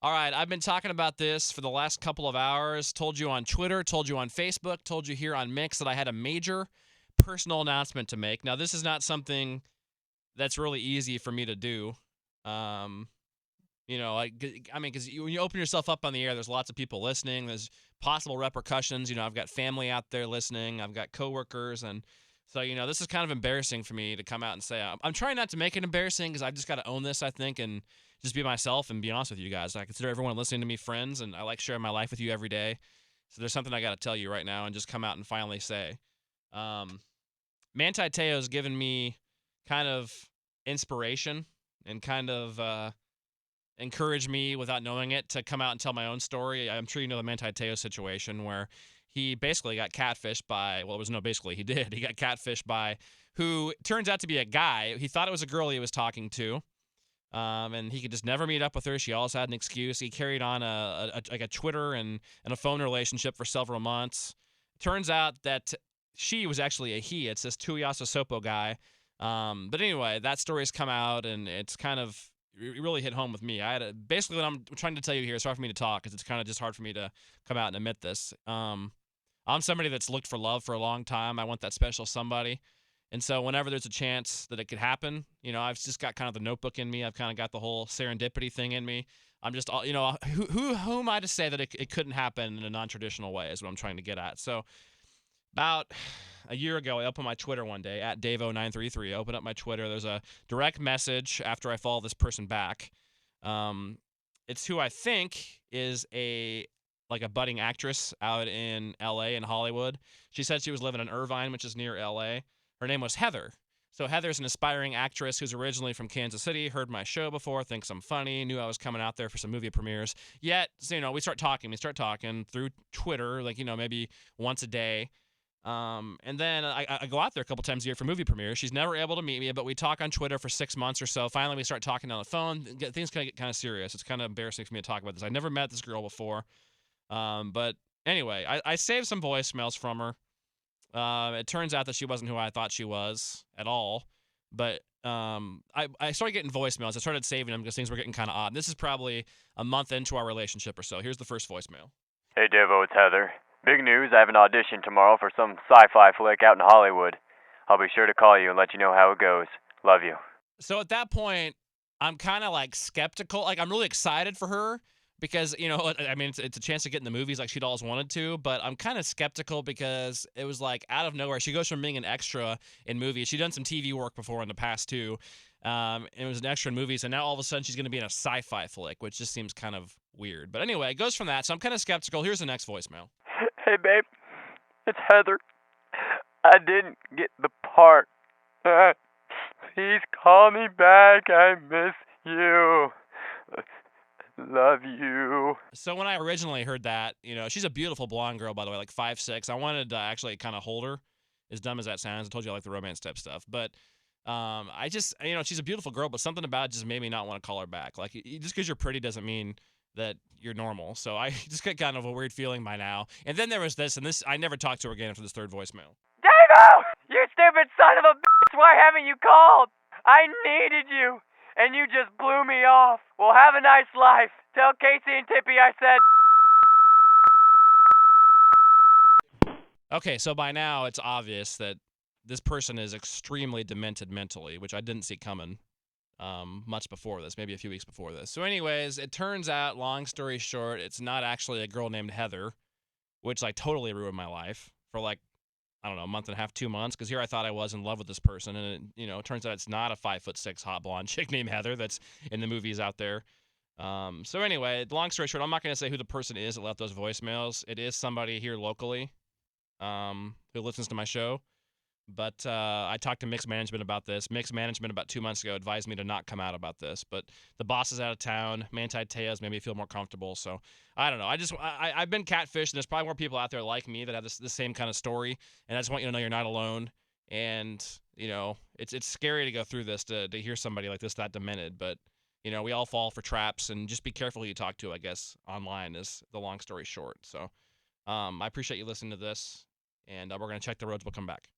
All right, I've been talking about this for the last couple of hours. Told you on Twitter, told you on Facebook, told you here on Mix that I had a major personal announcement to make. Now, this is not something that's really easy for me to do. Um, because when you open yourself up on the air, there's lots of people listening. There's possible repercussions. I've got family out there listening. I've got coworkers, and so this is kind of embarrassing for me to come out and say. I'm trying not to make it embarrassing because I've just got to own this, I think, and just be myself and be honest with you guys. I consider everyone listening to me friends, and I like sharing my life with you every day. So there's something I got to tell you right now, and just come out and finally say. Um, Manti Te'o's given me kind of inspiration and kind of encouraged me without knowing it to come out and tell my own story. I'm sure you know the Manti Te'o situation where he basically got catfished by, well, it was no basically, he did. He got catfished by who turns out to be a guy. He thought it was a girl he was talking to. And he could just never meet up with her. She always had an excuse. He carried on a Twitter and a phone relationship for several months. Turns out that she was actually a he. It's this Tuiasa Sopo guy. But anyway, that story's come out, and it's kind of it really hit home with me. Basically what I'm trying to tell you here. It's hard for me to talk because it's kind of just hard for me to come out and admit this. I'm somebody that's looked for love for a long time. I want that special somebody. And so whenever there's a chance that it could happen, I've just got kind of the notebook in me. I've kind of got the whole serendipity thing in me. I'm just, who am I to say that it couldn't happen in a non-traditional way is what I'm trying to get at. So about a year ago, I opened my Twitter one day, at Dave O 933. I opened up my Twitter. There's a direct message after I follow this person back. It's who I think is a budding actress out in L.A. and Hollywood. She said she was living in Irvine, which is near L.A. Her name was Heather. So Heather's an aspiring actress who's originally from Kansas City, heard my show before, thinks I'm funny, knew I was coming out there for some movie premieres. Yet, so, we start talking through Twitter, maybe once a day. And then I go out there a couple times a year for movie premieres. She's never able to meet me, but we talk on Twitter for 6 months or so. Finally, we start talking on the phone. Things get kind of serious. It's kind of embarrassing for me to talk about this. I never met this girl before. But anyway, I saved some voicemails from her. It turns out that she wasn't who I thought she was at all. But I started getting voicemails. I started saving them because things were getting kind of odd. This is probably a month into our relationship or so. Here's the first voicemail. Hey, Dave O, it's Heather. Big news, I have an audition tomorrow for some sci-fi flick out in Hollywood. I'll be sure to call you and let you know how it goes. Love you. So at that point, I'm kind of skeptical. I'm really excited for her because, it's a chance to get in the movies like she'd always wanted to, but I'm kind of skeptical because it was out of nowhere. She goes from being an extra in movies. She'd done some TV work before in the past too. It was an extra in movies, and now all of a sudden she's going to be in a sci-fi flick, which just seems kind of weird. But anyway, it goes from that, so I'm kind of skeptical. Here's the next voicemail. Hey, babe. It's Heather. I didn't get the part. Please call me back. I miss you. Love you. So when I originally heard that, she's a beautiful blonde girl, by the way, 5'6". I wanted to actually kind of hold her, as dumb as that sounds. I told you I like the romance type stuff. But I just, she's a beautiful girl, but something about it just made me not want to call her back. Just because you're pretty doesn't mean that you're normal. So I just got kind of a weird feeling by now. And then there was this, and I never talked to her again after this third voicemail. Dave-O! You stupid son of a bitch! Why haven't you called? I needed you, and you just blew me off. Well, have a nice life. Tell Casey and Tippy I said... Okay, so by now it's obvious that this person is extremely demented mentally, which I didn't see coming much before this, maybe a few weeks before this. So anyways, it turns out, long story short, it's not actually a girl named Heather, which totally ruined my life for I don't know, a month and a half, 2 months, because here I thought I was in love with this person, and it turns out it's not a 5'6" hot blonde chick named Heather that's in the movies out there. So anyway, long story short, I'm not going to say who the person is that left those voicemails. It is somebody here locally who listens to my show. But I talked to Mixed Management about this. Mixed Management about 2 months ago advised me to not come out about this. But the boss is out of town. Manti Te'o's made me feel more comfortable. So I don't know. I've been catfished, and there's probably more people out there like me that have the same kind of story. And I just want you to know you're not alone. And, it's scary to go through this, to hear somebody like this that demented. But, we all fall for traps. And just be careful who you talk to, I guess, online is the long story short. So I appreciate you listening to this. And we're going to check the roads. We'll come back.